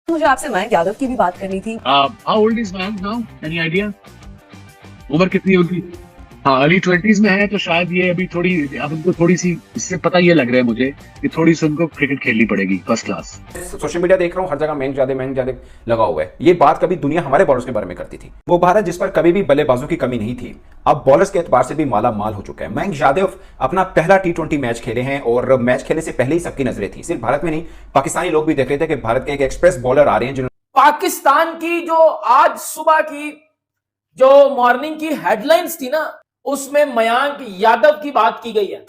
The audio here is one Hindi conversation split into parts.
मुझे आपसे मयंक यादव की भी बात करनी थी। How old is Mayank now? Any idea? उम्र कितनी होगी? हाँ, अर्ली 20s में है, तो शायद ये अभी थोड़ी, अब उनको थोड़ी सी इससे पता ये लग रहा है मुझे कि थोड़ी सी उनको क्रिकेट खेलनी पड़ेगी फर्स्ट क्लास। सोशल मीडिया देख रहा हूँ, हर जगह मयंक जादे लगा हुआ है। ये बात कभी दुनिया हमारे बॉलर्स के बारे में करती थी। वो भारत जिस पर कभी भी बल्लेबाजों की कमी नहीं थी, अब बॉलर्स के एतबार से भी माला माल हो चुका है। मयंक यादव अपना पहला T20 मैच खेले हैं और मैच खेलने से पहले ही सबकी नजरें थी। सिर्फ भारत में नहीं, पाकिस्तानी लोग भी देख रहे थे कि भारत के एक एक्सप्रेस बॉलर आ रहे हैं जिन्होंने पाकिस्तान की जो आज सुबह की जो मॉर्निंग की हेडलाइंस थी ना, उसमें मयंक यादव की बात की गई है।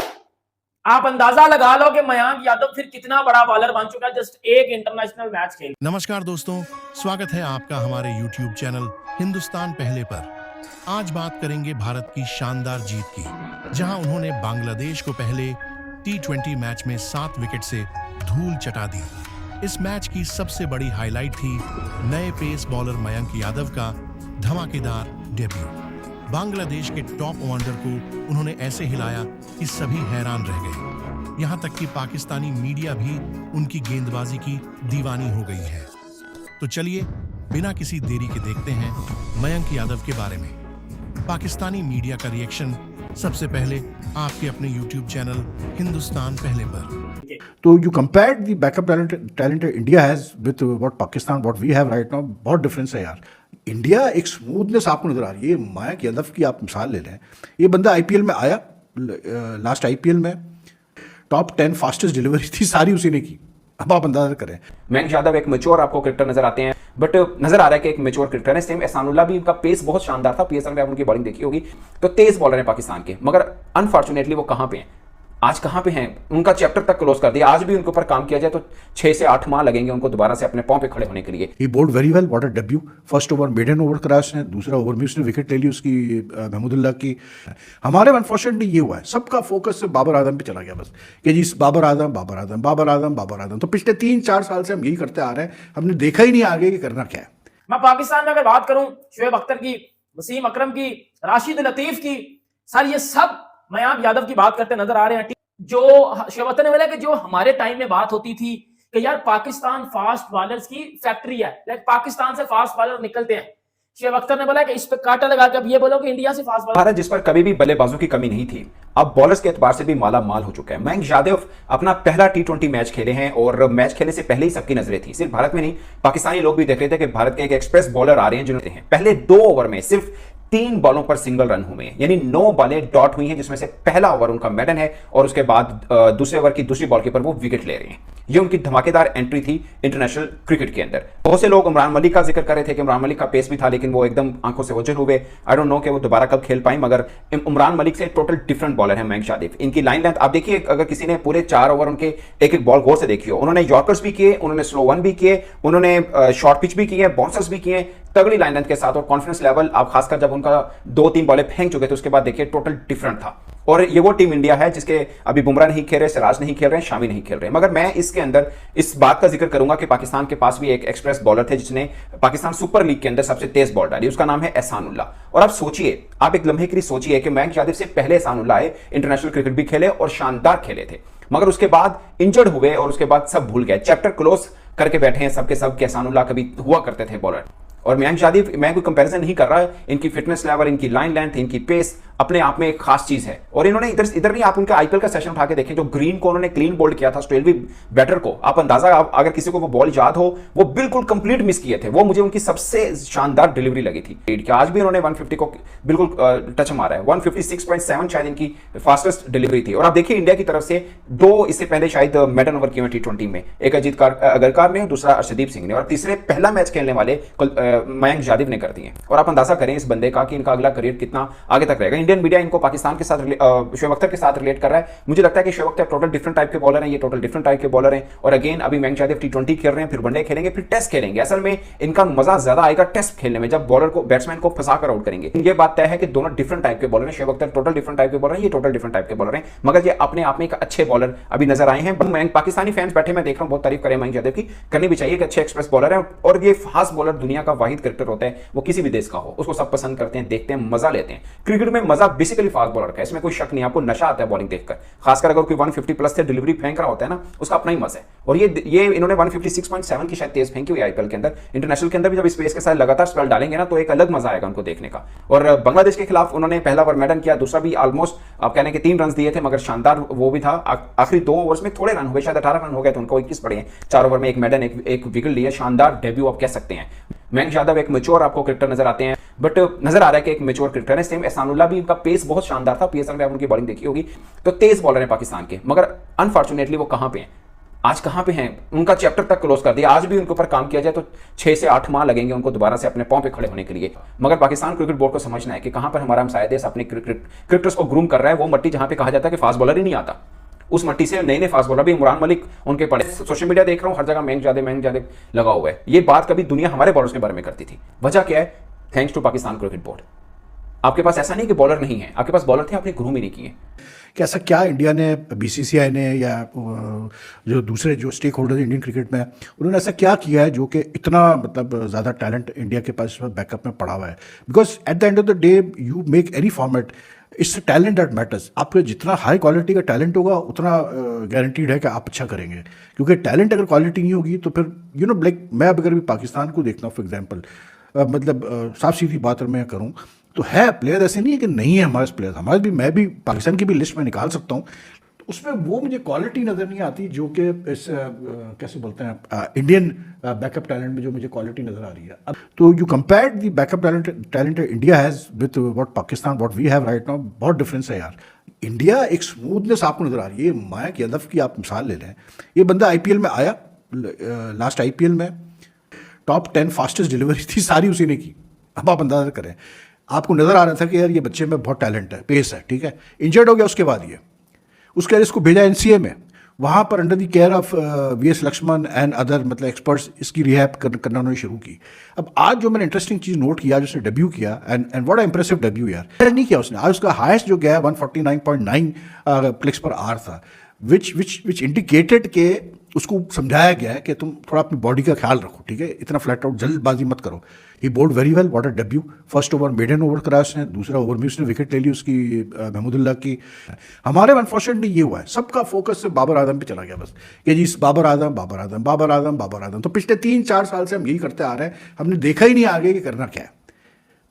आप अंदाजा लगा लो कि मयंक यादव फिर कितना बड़ा बॉलर बन चुका है जस्ट एक इंटरनेशनल मैच खेल। नमस्कार दोस्तों, स्वागत है आपका हमारे YouTube चैनल हिंदुस्तान पहले पर। आज बात करेंगे भारत की शानदार जीत की, जहां उन्होंने बांग्लादेश को पहले T20 मैच में 7 विकेट से धूल चटा दी। इस मैच की सबसे बड़ी हाईलाइट थी नए पेस बॉलर मयंक यादव का धमाकेदार डेब्यू। बांग्लादेश के टॉप ऑलराउंडर को उन्होंने ऐसे हिलाया कि सभी हैरान रह गए। यहां तक कि पाकिस्तानी मीडिया भी उनकी गेंदबाजी की दीवानी हो गई है। तो चलिए बिना किसी देरी के देखते हैं मयंक यादव के बारे में पाकिस्तानी मीडिया का रिएक्शन, सबसे पहले आपके अपने YouTube चैनल हिंदुस्तान पहले पर। तो you compare the backup talent India has with what Pakistan what we have right now, बहुत डिफरेंस है यार। इंडिया एक स्मूथनेस आपको नजर आ रही है। मयंक यादव की आप मिसाल ले लें, ये बंदा आईपीएल में आया, लास्ट आईपीएल में टॉप 10 फास्टेस्ट डिलीवरी थी, सारी उसी ने की। अब आप अंदाजा करें। मयंक यादव एक मैच्योर आपको क्रिकेटर नजर आते हैं, बट नजर आ रहा है कि एक मैच्योर क्रिकेटर है। सेम एहसानुल्लाह भी, उनका पेस बहुत शानदार था। पीएसएल में आप उनकी बॉलिंग देखी होगी, तो तेज बॉलर है पाकिस्तान के, मगर अनफॉर्चुनेटली वो कहां पे हैं आज, कहां पे हैं? उनका चैप्टर तक क्लोज कर दिया। आज भी उनके ऊपर काम किया जाए तो 6 से 8 माह लगेंगे उनको दोबारा से अपने पांव पे खड़े होने के लिए। He bowled very well, what a debut. First over maiden over करा उसने, दूसरा ओवर में उसने विकेट ले ली उसकी, महमूदुल्लाह की। हमारे अनफॉर्चुनेटली ये हुआ है, सबका फोकस बाबर आजम पे चला गया बस, कि जी बाबर आजम बाबर आजम बाबर आजम बाबर आजम। तो पिछले 3-4 साल से हम यही करते आ रहे हैं, हमने देखा ही नहीं आगे कि करना क्या है। मैं पाकिस्तान में अगर बात करूं, शोएब अख्तर की, वसीम अकरम की, राशिद लतीफ की, सर ये सब मयंक यादव की बात करते नजर आ रहे हैं। जो शोएब अख्तर ने बोला कि जो हमारे टाइम में बात होती थी कि यार पाकिस्तान फास्ट बॉलर्स की फैक्ट्री है, लाइक पाकिस्तान से फास्ट बॉलर निकलते हैं। शोएब अख्तर ने बोला कि इस पे कांटा लगा के अब ये बोलो कि इंडिया से फास्ट बॉलर। भारत जिस पर कभी भी बल्लेबाजों की कमी नहीं थी, अब बॉलर्स के एतबार से भी माला माल हो चुका है। मयंक यादव अपना पहला T20 मैच खेले हैं और मैच खेलने से पहले ही सबकी नजरें थी। सिर्फ भारत में नहीं, पाकिस्तानी लोग भी देख रहे थे कि भारत के एक एक्सप्रेस बॉलर आ रहे हैं जिन्होंने पहले 2 ओवर में सिर्फ 3 बॉलों पर सिंगल रन हुए हैं, यानी 9 बॉलें डॉट हुई हैं, जिसमें से पहला ओवर उनका मेडन है और उसके बाद दूसरे ओवर की दूसरी बॉल के ऊपर वो विकेट ले रहे हैं। ये उनकी धमाकेदार एंट्री थी इंटरनेशनल क्रिकेट के अंदर। बहुत से लोग इमरान मलिक का जिक्र कर रहे थे कि इमरान मलिक का पेस भी था, लेकिन वो एकदम आंखों से ओझल हुए। आई डोंट नो कि वो दोबारा कब खेल पाए, मगर इमरान मलिक से टोटल डिफरेंट बॉलर है मयंक यादव। इनकी लाइन लेंथ आप देखिए, अगर किसी ने पूरे 4 ओवर उनके एक एक बॉल गौर से देखी हो, उन्होंने यॉर्कर्स भी किए, उन्होंने स्लो वन भी किए, उन्होंने शॉर्ट पिच भी किए, बाउंसर्स भी किए, तगड़ी लाइन लेंथ के साथ। और कॉन्फिडेंस लेवल आप खासकर जब उनका 2-3 बॉलें फेंक चुके थे उसके बाद देखिए टोटल डिफरेंट था। और ये वो टीम इंडिया है जिसके अभी बुमराह नहीं खेल रहे, सिराज नहीं खेल रहे, शामी नहीं खेल रहे। मगर मैं इसके अंदर इस बात का जिक्र करूंगा कि पाकिस्तान के पास भी एक एक्सप्रेस बॉलर थे जिसने पाकिस्तान सुपर लीग के अंदर सबसे तेज बॉल डाली, उसका नाम है एहसानुल्लाह। और आप सोचिए, आप एक लम्हे के लिए सोचिए कि मयंक यादव से पहले एहसानुल्लाह आए, इंटरनेशनल क्रिकेट भी खेले और शानदार खेले थे, मगर उसके बाद इंजर्ड हुए और उसके बाद सब भूल गए, चैप्टर क्लोज करके बैठे हैं सबके सब। एहसानुल्लाह कभी हुआ करते थे बॉलर। और मयंक यादव, मैं कोई कंपैरिजन नहीं कर रहा है, इनकी फिटनेस लेवल, इनकी लाइन लेंथ, इनकी पेस अपने आप में एक खास चीज है। और इन्होंने इधर नहीं, आप उनका आईपीएल का सेशन उठा के देखें, जो ग्रीन को उन्होंने क्लीन बोल्ड किया था स्टेलवी बैटर को, आप अंदाजा, अगर किसी को वो बॉल याद हो, वो बिल्कुल कंप्लीट मिस किए थे। वो मुझे उनकी सबसे शानदार डिलीवरी लगी थी। आज भी उन्होंने 150 को बिल्कुल टच मारा है, 156.7 शायद इनकी फास्टेस्ट डिलीवरी थी। और आप देखिए इंडिया की तरफ से 2 इससे पहले शायद मेडन ओवर किए T20 में, एक अजीत अगरकर ने, दूसरा अर्शदीप सिंह ने, और तीसरे पहला मैच खेलने वाले मयंक यादव ने कर दिए। और आप अंदाजा करें इस बंदे का कि इनका अगला करियर कितना आगे तक रहेगा। इंडियन मीडिया इनको पाकिस्तान के साथ शोएब अख्तर के साथ रिलेट कर रहा है। मुझे लगता है कि Shoaib Akhtar total different type के बॉलर हैं, ये टोटल डिफरेंट टाइप के बॉलर हैं। और अगेन अभी मयंक यादव T20 खेल रहे हैं, फिर वनडे खेलेंगे, फिर टेस्ट खेलेंगे। असल में इनका मजा ज्यादा आएगा टेस्ट खेलने में, जब बॉलर को, बैट्समैन को फंसा कर आउट करेंगे। ये बात तय है कि दोनों डिफरेंट टाइप के बॉलर हैं। Shoaib Akhtar total different type के बॉलर हैं, ये टोटल डिफरेंट टाइप के बॉलर हैं, मगर ये अपने आप में एक अच्छे बॉलर अभी नजर आए हैं। मयंक, पाकिस्तानी फैंस बैठे, मैं देख रहा हूं, बहुत तारीफ करें मयंक यादव की, करनी भी चाहिए कि अच्छे एक्सप्रेस बॉलर है। और ये फास्ट बॉलर दुनिया का वाहिद क्रिकेटर होता है, वो किसी भी देश का हो, उसको सब पसंद करते हैं, देखते हैं, मजा लेते हैं। क्रिकेट में मजा बेसिकली फास्ट बॉलर का है, इसमें कोई शक नहीं, आपको नशा आता है बॉलिंग देखकर, खासकर अगर कोई 150 प्लस से डिलीवरी फेंक रहा होता है ना, उसका अपना ही मजा है। और ये इन्होंने 156.7 की शायद तेज फेंकी हुई आईपीएल के अंदर, इंटरनेशनल के अंदर भी जब स्पेस के साथ लगातार स्पेल डालेंगे ना तो एक अलग मजा आएगा उनको देखने का। और बांग्लादेश के खिलाफ उन्होंने पहला ओवर मेडन किया, दूसरा भी ऑलमोस्ट आप कहने के 3 रन दिए थे, मगर शानदार वो भी था। आखिरी 2 ओवर्स में थोड़े रन हुए, शायद 18 रन हो गए तो उनको 21 पड़े हैं, 4 ओवर में 1 मेडन, एक विकेट लिए, शानदार डेब्यू आप कह सकते हैं। मयंक यादव एक मैच्योर आपको क्रिकेटर नजर आते हैं, बट नजर आ रहा है कि एक मैच्योर क्रिकेटर है। सेम एहसानुल्लाह भी, उनका पेस बहुत शानदार था, पीएसएल में आप उनकी बॉलिंग देखी होगी, तो तेज बॉलर है पाकिस्तान के, मगर अनफॉर्चुनेटली वो कहां पे हैं आज, कहां पे हैं, उनका चैप्टर तक क्लोज कर दिया। आज भी उनके ऊपर काम किया जाए तो 6 से 8 माह लगेंगे उनको दोबारा से अपने पांव पे खड़े होने के लिए। मगर पाकिस्तान क्रिकेट बोर्ड को समझना है कि कहां पर हमारा हमसाया देश अपने क्रिकेटर्स को ग्रूम कर रहा है, वो मट्टी जहां पे कहा जाता है कि फास्ट बॉलर ही नहीं आता, उस मट्टी से नए नए फास्ट बॉलर भी, इमरान मलिक उनके पड़े। सोशल मीडिया देख रहा हूं, हर जगह मयंक यादव लगा हुआ है। ये बात कभी दुनिया हमारे बॉलर्स के बारे में करती थी, वजह क्या है? Thanks to Pakistan cricket board. आपके पास ऐसा नहीं कि बॉलर नहीं है, आपके पास बॉलर थे, आपने ग्रूम ही नहीं किए। कि ऐसा क्या इंडिया ने, बीसीसीआई ने या जो दूसरे जो स्टेक होल्डर इंडियन क्रिकेट में, उन्होंने ऐसा क्या किया है जो कि इतना मतलब ज़्यादा टैलेंट इंडिया के पास बैकअप में पड़ा हुआ है? Because at the end of the day you make any format, it's talent that matters. आपका जितना हाई क्वालिटी का टैलेंट होगा उतना गारंटीड है कि आप अच्छा करेंगे, क्योंकि टैलेंट अगर क्वालिटी नहीं होगी तो फिर यू नो लाइक मैं अगर भी पाकिस्तान को देखता हूँ फॉर एग्जांपल, मतलब साफ सीधी बात अगर मैं करूँ तो है प्लेयर, ऐसे नहीं है कि नहीं है हमारे प्लेयर, हमारे भी, मैं भी पाकिस्तान की भी लिस्ट में निकाल सकता हूँ, तो उसमें वो मुझे क्वालिटी नज़र नहीं आती जो कि इस कैसे बोलते हैं इंडियन बैकअप टैलेंट में जो मुझे क्वालिटी नज़र आ रही है। अब तो you compare the backup talent India has with what Pakistan, what we have right now, बहुत डिफरेंस है यार। इंडिया एक स्मूथनेस आपको नज़र आ रही है। मयंक यादव की आप मिसाल ले लें, ये बंदा आईपीएल में आया, लास्ट आईपीएल में टॉप 10 फास्टेस्ट डिलीवरी थी, सारी उसी ने की। अब आप अंदाजा करें, आपको नज़र आ रहा था कि यार ये बच्चे में बहुत टैलेंट है, पेस है, ठीक है। इंजर्ड हो गया, उसके बाद उसके बाद इसको भेजा एनसीए में, वहाँ पर under the care of VS Laxman and other मतलब एक्सपर्ट्स इसकी रिहैब करना उन्होंने शुरू की। अब आज जो मैंने इंटरेस्टिंग चीज़ नोट किया, जिसने डेब्यू किया, एंड व्हाट इंप्रेसिव डेब्यू यार, नहीं किया उसने। आज उसका हाईएस्ट जो गया 149.9 क्लिक्स पर आवर था, विच इंडिकेटेड के उसको समझाया गया है कि तुम थोड़ा अपनी बॉडी का ख्याल रखो, ठीक है, इतना फ्लैट आउट जल्दबाजी मत करो। He bowled very well, what a debut. First over maiden over कराया उसने, दूसरा ओवर में उसने विकेट ले ली उसकी महमूदुल्लाह की। हमारे अनफॉर्चुनेटली ये हुआ है, सबका फोकस बाबर आजम पे चला गया बस, कि जी बाबर आजम बाबर आजम बाबर आजम बाबर आजम। तो पिछले 3-4 साल से हम यही करते आ रहे हैं, हमने देखा ही नहीं आगे कि करना क्या है।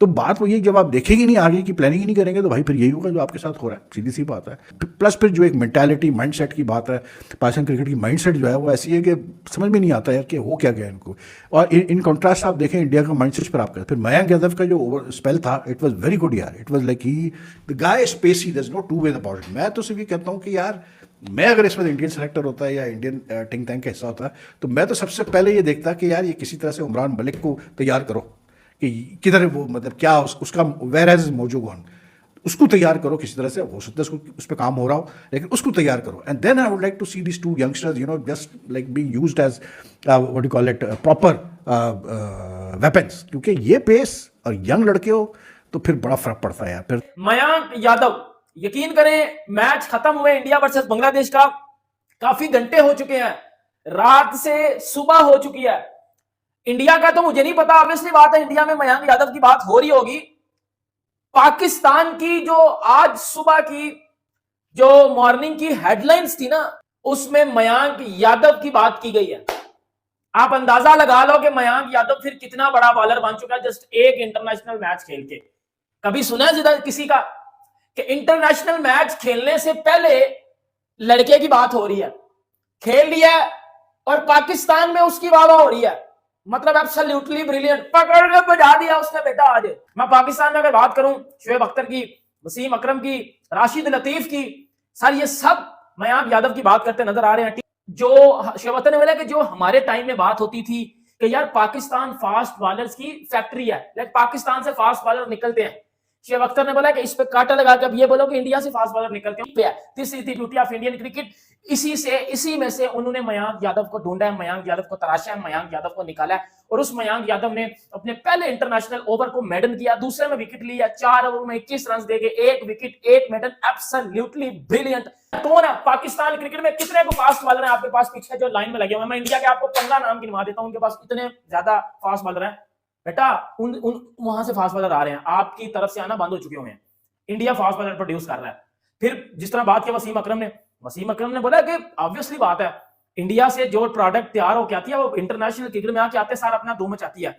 तो बात वो ये, जब आप देखेंगे नहीं आगे की प्लानिंग ही नहीं करेंगे तो भाई फिर यही होगा जो आपके साथ हो रहा है, सीधी सी बात है। प्लस फिर जो एक मेंटालिटी माइंडसेट की बात है, पाकिस्तान क्रिकेट की माइंडसेट जो है वो ऐसी है कि समझ में नहीं आता यार कि हो क्या गया इनको। और इन कॉन्ट्रास्ट आप देखें इंडिया का माइंडसेट पर आपका, फिर मयंक यादव का जो ओवर स्पेल था, इट वॉज वेरी गुड यार। It was like he the guy spacey, there is no two way about it. मैं तो सिर्फ ये कहता हूँ कि यार मैं अगर इसमें इंडियन सेलेक्टर होता है या इंडियन थिंक टैंक का हिस्सा होता है तो मैं तो सबसे पहले ये देखता कि यार ये किसी तरह से इमरान मलिक को तैयार करो कि किधर है वो, मतलब क्या उसका वेयर हैज मौजूद वन, उसको तैयार करो किसी तरह से। हो सकता है उस पर काम हो रहा हो, लेकिन उसको तैयार करो। And then I would like to see this 2 youngsters, you know, just like being used as what you call it proper weapons, क्योंकि ये पेस और यंग लड़के हो तो फिर बड़ा फर्क पड़ता है यार। फिर मयंक यादव, यकीन करें मैच खत्म हुए इंडिया वर्सेस बांग्लादेश का, काफी घंटे हो चुके हैं, रात से सुबह हो चुकी है। इंडिया का तो मुझे नहीं पता, ऑब्वियसली बात है इंडिया में मयंक यादव की बात हो रही होगी। पाकिस्तान की जो आज सुबह की जो मॉर्निंग की हेडलाइंस थी ना, उसमें मयंक यादव की बात की गई है। आप अंदाजा लगा लो कि मयंक यादव फिर कितना बड़ा बॉलर बन चुका है जस्ट एक इंटरनेशनल मैच खेल के। कभी सुना है किसी का कि इंटरनेशनल मैच खेलने से पहले लड़के की बात हो रही है, खेल लिया और पाकिस्तान में उसकी वाह वाह हो रही है, मतलब एब्सोल्युटली ब्रिलियंट, पकड़ के बजा दिया उसने बेटा। आज मैं पाकिस्तान में अगर बात करूं, शोएब अख्तर की, वसीम अकरम की, राशिद लतीफ की, सर ये सब मयंक यादव की बात करते नजर आ रहे हैं। जो शोएब अख्तर ने बोला कि जो हमारे टाइम में बात होती थी कि यार पाकिस्तान फास्ट बॉलर्स की फैक्ट्री है, लाइक पाकिस्तान से फास्ट बॉलर निकलते हैं। शोएब अख्तर ने बोला कि इस पे कांटा लगा के अब ये बोलो कि इंडिया से फास्ट बॉलर निकलते हैं। This is the beauty of Indian cricket. इसी में से उन्होंने मयंक यादव को ढूंढा है, मयंक यादव को तराशा है, मयंक यादव को निकाला है, और उस मयंक यादव ने अपने पहले इंटरनेशनल ओवर को मेडन किया, दूसरे में विकेट लिया, 4 ओवर में 21 रन देके 1 विकेट 1 मेडन, एब्सोल्युटली ब्रिलियंट। कौन है पाकिस्तान क्रिकेट में, कितने को फास्ट बॉलर हैं आपके पास पीछे जो लाइन में लगे हुए हैं? मैं इंडिया के आपको 15 नाम गिनवा देता हूं, उनके पास इतने ज्यादा फास्ट बॉलर हैं बेटा। उन वहां से फास्ट बॉलर आ रहे हैं, आपकी तरफ से आना बंद हो चुके हुए हैं। इंडिया फास्ट बॉलर प्रोड्यूस कर रहा है। फिर जिस तरह बात की वसीम अकरम ने बोला कि ऑब्वियसली बात है, इंडिया से जो प्रोडक्ट तैयार होकर आती है वो इंटरनेशनल क्रिकेट में आके आते सार अपना धूम मचाती है।